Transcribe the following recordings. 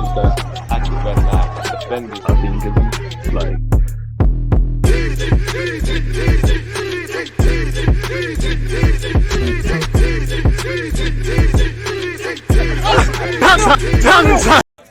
teams that actually went mad and defended. I think it's like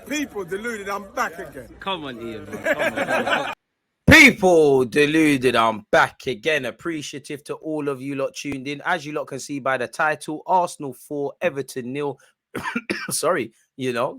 People deluded, I'm back again. Come on, Ian, man. Come on. People deluded, I'm back again. Appreciative to all of you lot tuned in. As you lot can see by the title, Arsenal 4, Everton 0. Sorry, you know,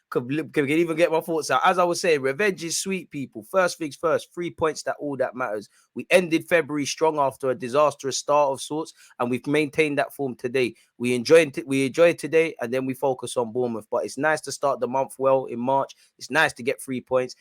could even get my thoughts out. As I was saying, revenge is sweet, people. First things first, 3 points, that all that matters. We ended February strong after a disastrous start of sorts, and we've maintained that form today. We enjoy today, and then we focus on Bournemouth. But it's nice to start the month well in March. It's nice to get 3 points.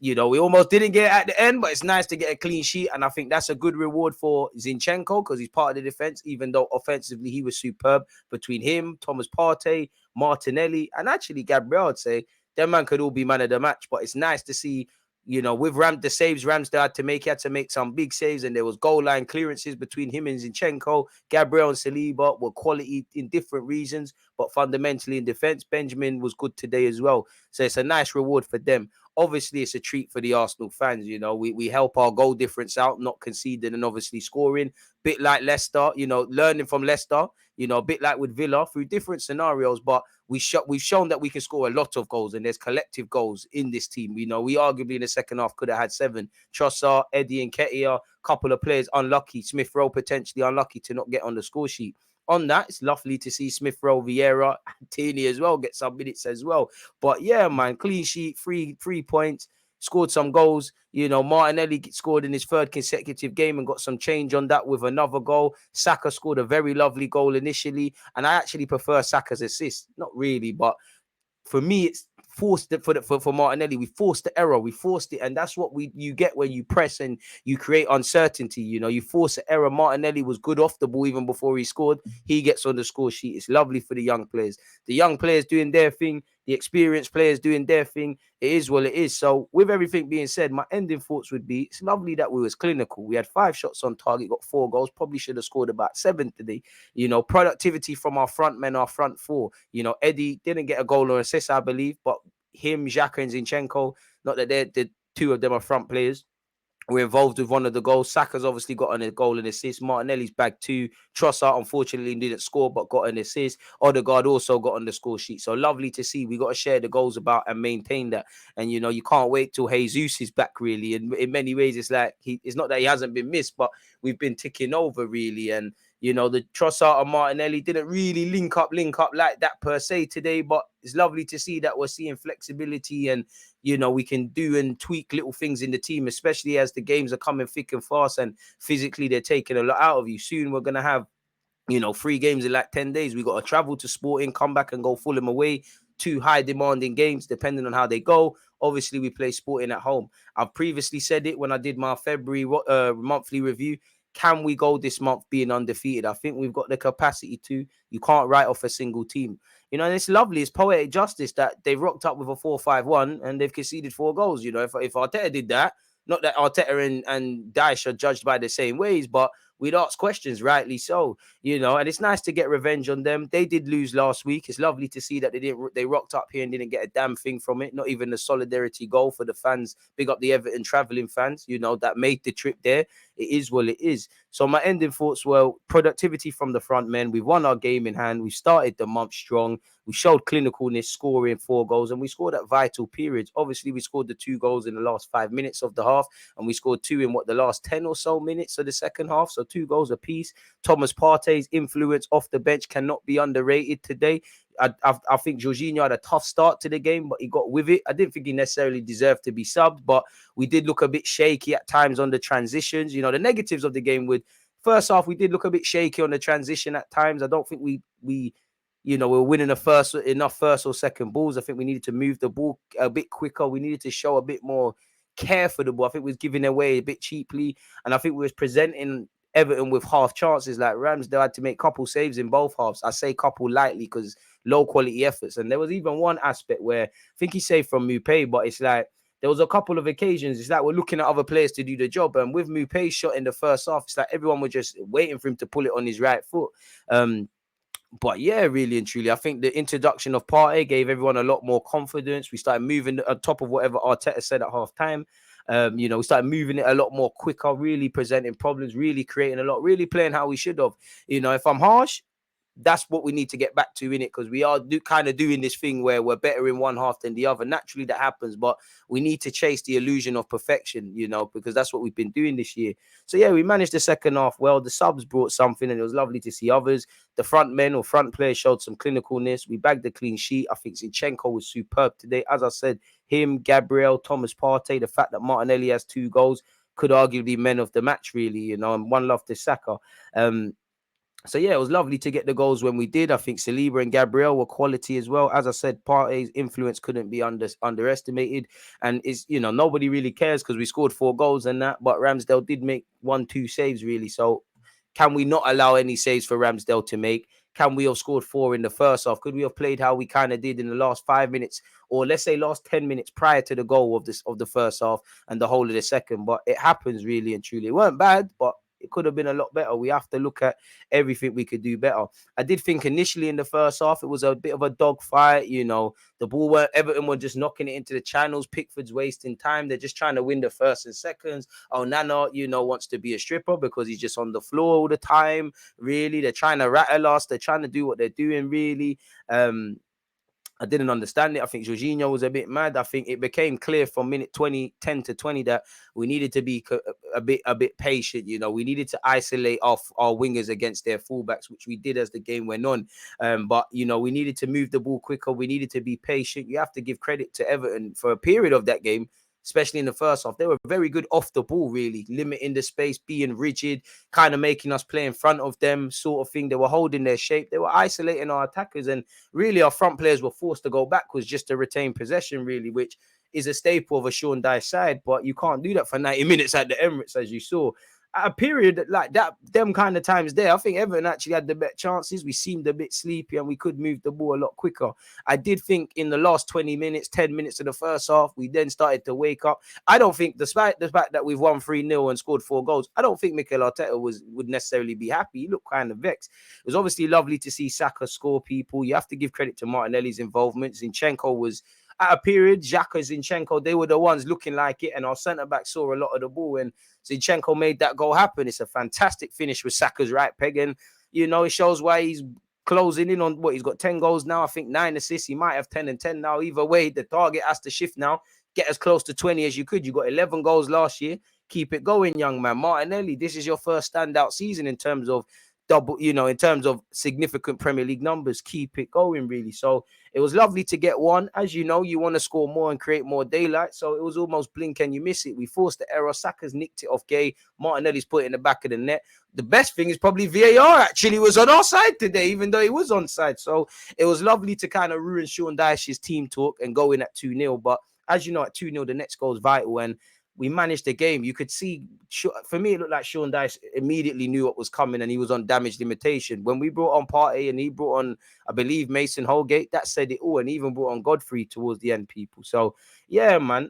You know, we almost didn't get it at the end, but it's nice to get a clean sheet. And I think that's a good reward for Zinchenko because he's part of the defense, even though offensively he was superb. Between him, Thomas Partey, Martinelli, and actually Gabriel, I'd say, them man could all be man of the match. But it's nice to see, you know, with the saves Ramsdale had to make some big saves, and there was goal line clearances between him and Zinchenko. Gabriel and Saliba were quality in different reasons, but fundamentally in defense, Benjamin was good today as well. So it's a nice reward for them. Obviously, it's a treat for the Arsenal fans. You know, we help our goal difference out, not conceding and obviously scoring. Bit like Leicester, you know, learning from Leicester, you know, a bit like with Villa through different scenarios. But we've shown that we can score a lot of goals, and there's collective goals in this team. You know, we arguably in the second half could have had 7. Trossard, Eddie and Nketiah, couple of players unlucky. Smith Rowe potentially unlucky to not get on the score sheet. On that, it's lovely to see Smith Rowe, Vieira, and Tierney as well get some minutes as well. But yeah, man, clean sheet, 3 points, scored some goals. You know, Martinelli scored in his 3rd consecutive game and got some change on that with another goal. Saka scored a very lovely goal initially, and I actually prefer Saka's assist. Not really, but for me, it's forced it for Martinelli. We forced the error. We forced it. And that's what you get when you press and you create uncertainty. You know, you force the error. Martinelli was good off the ball even before he scored. He gets on the score sheet. It's lovely for the young players. The young players doing their thing. The experienced players doing their thing. It is what it is. So with everything being said, my ending thoughts would be, it's lovely that we was clinical. We had 5 shots on target, got 4 goals. Probably should have scored about 7 today. You know, productivity from our front men, our front 4. You know, Eddie didn't get a goal or assist, I believe, but him, Xhaka and Zinchenko, not that the 2 of them are front players, were involved with one of the goals. Saka's obviously got a goal and assist. Martinelli's bagged 2. Trossard unfortunately didn't score but got an assist. Odegaard also got on the score sheet. So lovely to see. We got to share the goals about and maintain that. And you know, you can't wait till Jesus is back really. And in many ways, it's like it's not that he hasn't been missed, but we've been ticking over really. And you know, the Trossard and Martinelli didn't really link up like that per se today, but it's lovely to see that we're seeing flexibility and, you know, we can do and tweak little things in the team, especially as the games are coming thick and fast and physically they're taking a lot out of you. Soon we're going to have, you know, 3 games in like 10 days. We got to travel to Sporting, come back and go Fulham away. 2 high demanding games, depending on how they go. Obviously, we play Sporting at home. I've previously said it when I did my February monthly review. Can we go this month being undefeated? I think we've got the capacity to. You can't write off a single team. You know, and it's lovely. It's poetic justice that they've rocked up with a 4-5-1 and they've conceded 4 goals. You know, if Arteta did that, not that Arteta and Dyche are judged by the same ways, but we'd ask questions, rightly so, you know, and it's nice to get revenge on them. They did lose last week. It's lovely to see that they rocked up here and didn't get a damn thing from it, not even the solidarity goal for the fans. Big up the Everton travelling fans, you know, that made the trip there. It is what it is. So my ending thoughts were productivity from the front men. We've won our game in hand. We started the month strong. We showed clinicalness, scoring 4 goals, and we scored at vital periods. Obviously, we scored the 2 goals in the last 5 minutes of the half, and we scored 2 in the last 10 or so minutes of the second half. So 2 goals apiece. Thomas Partey's influence off the bench cannot be underrated today. I think Jorginho had a tough start to the game, but he got with it. I didn't think he necessarily deserved to be subbed, but we did look a bit shaky at times on the transitions. You know, the negatives of the game with first half, we did look a bit shaky on the transition at times. I don't think we you know, we're winning enough first or second balls. I think we needed to move the ball a bit quicker. We needed to show a bit more care for the ball. I think we was giving away a bit cheaply, and I think we was presenting Everton with half chances. Like Ramsdale had to make couple saves in both halves. I say couple lightly because low quality efforts. And there was even one aspect where I think he saved from Mupé, but it's like there was a couple of occasions. It's like we're looking at other players to do the job. And with Mupé's shot in the first half, it's like everyone was just waiting for him to pull it on his right foot. But yeah, really and truly, I think the introduction of Partey gave everyone a lot more confidence. We started moving on top of whatever Arteta said at half time. We started moving it a lot more quicker, really presenting problems, really creating a lot, really playing how we should have. If I'm harsh, that's what we need to get back to in it, because we are kind of doing this thing where we're better in one half than the other. Naturally, that happens, but we need to chase the illusion of perfection, because that's what we've been doing this year. So yeah, we managed the second half well. The subs brought something, and it was lovely to see others. The front men or front players showed some clinicalness. We bagged the clean sheet. I think Zinchenko was superb today. As I said, him, Gabriel, Thomas Partey, the fact that Martinelli has 2 goals could arguably men of the match, really, and one love to Saka. So yeah, it was lovely to get the goals when we did. I think Saliba and Gabriel were quality as well. As I said, Partey's influence couldn't be underestimated. And nobody really cares because we scored 4 goals and that. But Ramsdale did make 1-2 saves, really. So can we not allow any saves for Ramsdale to make? Can we have scored 4 in the first half? Could we have played how we kind of did in the last 5 minutes, or let's say last 10 minutes prior to the goal of the first half and the whole of the second? But it happens, really and truly. It weren't bad, but it could have been a lot better. We have to look at everything we could do better. I did think initially in the first half, it was a bit of a dogfight. The ball Everton were just knocking it into the channels. Pickford's wasting time. They're just trying to win the first and seconds. Oh, Nana, wants to be a stripper because he's just on the floor all the time. Really, they're trying to rattle us. They're trying to do what they're doing, really. I didn't understand it. I think Jorginho was a bit mad. I think it became clear from minute 10 to 20 that we needed to be a bit patient. We needed to isolate our wingers against their fullbacks, which we did as the game went on. But we needed to move the ball quicker. We needed to be patient. You have to give credit to Everton for a period of that game, especially in the first half. They were very good off the ball, really, limiting the space, being rigid, kind of making us play in front of them, sort of thing. They were holding their shape. They were isolating our attackers, and really our front players were forced to go backwards just to retain possession, really, which is a staple of a Sean Dyche side. But you can't do that for 90 minutes at the Emirates, as you saw. At a period like that, them kind of times there, I think Everton actually had the better chances. We seemed a bit sleepy and we could move the ball a lot quicker. I did think in the last 20 minutes, 10 minutes of the first half, we then started to wake up. I don't think, despite the fact that we've won 3-0 and scored 4 goals, I don't think Mikel Arteta would necessarily be happy. He looked kind of vexed. It was obviously lovely to see Saka score people. You have to give credit to Martinelli's involvement. Zinchenko was, at a period, Xhaka, Zinchenko, they were the ones looking like it, and our centre-back saw a lot of the ball, and Zinchenko made that goal happen. It's a fantastic finish with Saka's right peg, and, it shows why he's closing in on he's got 10 goals now, I think 9 assists. He might have 10 and 10 now. Either way, the target has to shift now. Get as close to 20 as you could. You got 11 goals last year. Keep it going, young man. Martinelli, this is your first standout season in terms of in terms of significant Premier League numbers. Keep it going, really. So it was lovely to get one. As you know, you want to score more and create more daylight. So it was almost blink and you miss it. We forced the error. Saka's nicked it off Gay. Martinelli's put it in the back of the net. The best thing is probably VAR actually was on our side today, even though he was onside. So it was lovely to kind of ruin Sean Dyche's team talk and go in at 2-0. But as you know, at 2-0, the next goal is vital. And we managed the game. You could see, for me, it looked like Sean Dyche immediately knew what was coming and he was on damage limitation. When we brought on Partey and he brought on, I believe, Mason Holgate, that said it all, and even brought on Godfrey towards the end, people. So, yeah, man,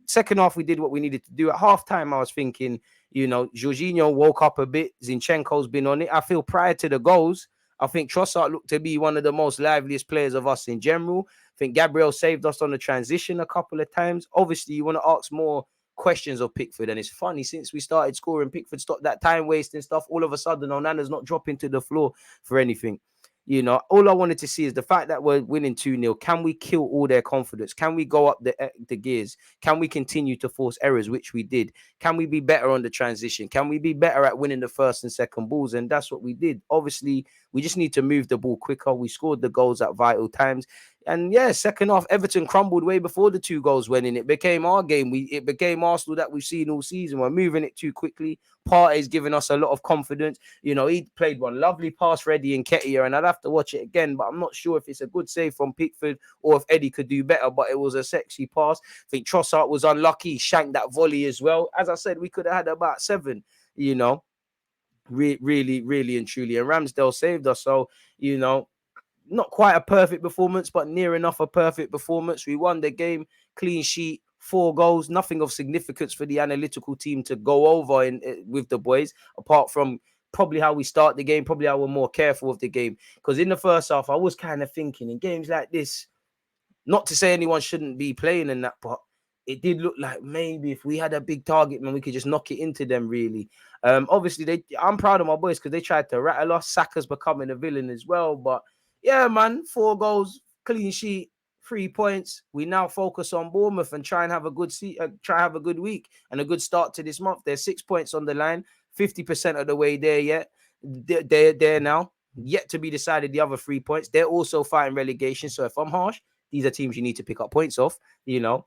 second half, we did what we needed to do. At halftime, I was thinking, Jorginho woke up a bit. Zinchenko's been on it. I feel prior to the goals, I think Trossard looked to be one of the most liveliest players of us in general. I think Gabriel saved us on the transition a couple of times. Obviously, you want to ask more questions of Pickford. And it's funny, since we started scoring, Pickford stopped that time wasting stuff. All of a sudden, Onana's not dropping to the floor for anything. All I wanted to see is the fact that we're winning 2-0. Can we kill all their confidence? Can we go up the gears? Can we continue to force errors, which we did? Can we be better on the transition? Can we be better at winning the first and second balls? And that's what we did. Obviously, we just need to move the ball quicker. We scored the goals at vital times. And yeah, second half, Everton crumbled way before the 2 goals went in. It became our game. It became Arsenal that we've seen all season. We're moving it too quickly. Partey's giving us a lot of confidence. He played one lovely pass, Reddy and Nketiah, and I'd have to watch it again, but I'm not sure if it's a good save from Pickford or if Eddie could do better, but it was a sexy pass. I think Trossard was unlucky. He shanked that volley as well. As I said, we could have had about 7, really, really and truly. And Ramsdale saved us. So, not quite a perfect performance, but near enough a perfect performance. We won the game, clean sheet, 4 goals, nothing of significance for the analytical team to go over with the boys, apart from probably how we start the game, probably how we're more careful of the game. Because in the first half, I was kind of thinking in games like this, not to say anyone shouldn't be playing in that, but it did look like maybe if we had a big target, man, we could just knock it into them, really. Obviously, I'm proud of my boys because they tried to rattle us. Saka's becoming a villain as well. But yeah, man, 4 goals, clean sheet, 3 points. We now focus on Bournemouth and try and have a good week and a good start to this month. There's 6 points on the line, 50% of the way there yet. They're there now. Yet to be decided the other 3 points. They're also fighting relegation. So if I'm harsh, these are teams you need to pick up points off, you know.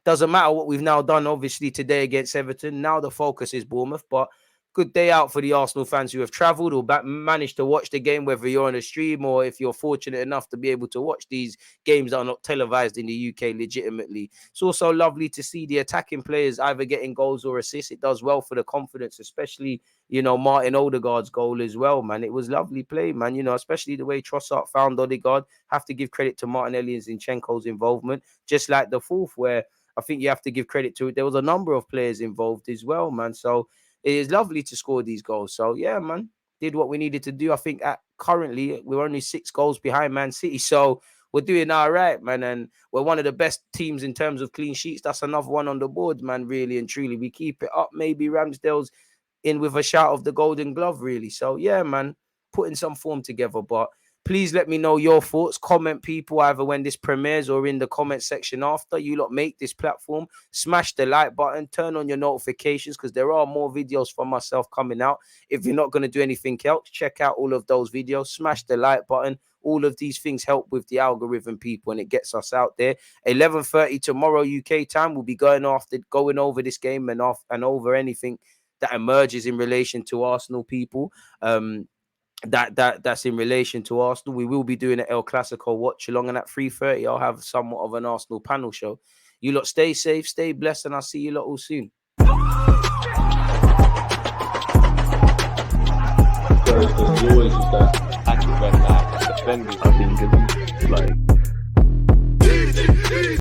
Doesn't matter what we've now done, obviously, today against Everton. Now the focus is Bournemouth, but good day out for the Arsenal fans who have travelled or managed to watch the game, whether you're on a stream or if you're fortunate enough to be able to watch these games that are not televised in the UK legitimately. It's also lovely to see the attacking players either getting goals or assists. It does well for the confidence, especially, you know, Martin Odegaard's goal as well, man. It was lovely play, man, you know, especially the way Trossard found Odegaard. Have to give credit to Martinelli and Zinchenko's involvement, just like the fourth, where I think you have to give credit to it. There was a number of players involved as well, man. So it is lovely to score these goals. So, yeah, man, did what we needed to do. I think currently we're only 6 goals behind Man City. So we're doing all right, man. And we're one of the best teams in terms of clean sheets. That's another one on the board, man, really and truly. We keep it up. Maybe Ramsdale's in with a shout of the Golden Glove, really. So, yeah, man, putting some form together. But please let me know your thoughts. Comment, people, either when this premieres or in the comment section after. You lot make this platform. Smash the like button. Turn on your notifications because there are more videos from myself coming out. If you're not going to do anything else, check out all of those videos. Smash the like button. All of these things help with the algorithm, people, and it gets us out there. 11:30 tomorrow UK time. We'll be going over this game and over anything that emerges in relation to Arsenal, people. That's in relation to Arsenal. We will be doing an El Clasico watch along, and at 3:30 I'll have somewhat of an Arsenal panel show. You lot stay safe, stay blessed, and I'll see you lot all soon. There's always just that active red flag defending. I think it's like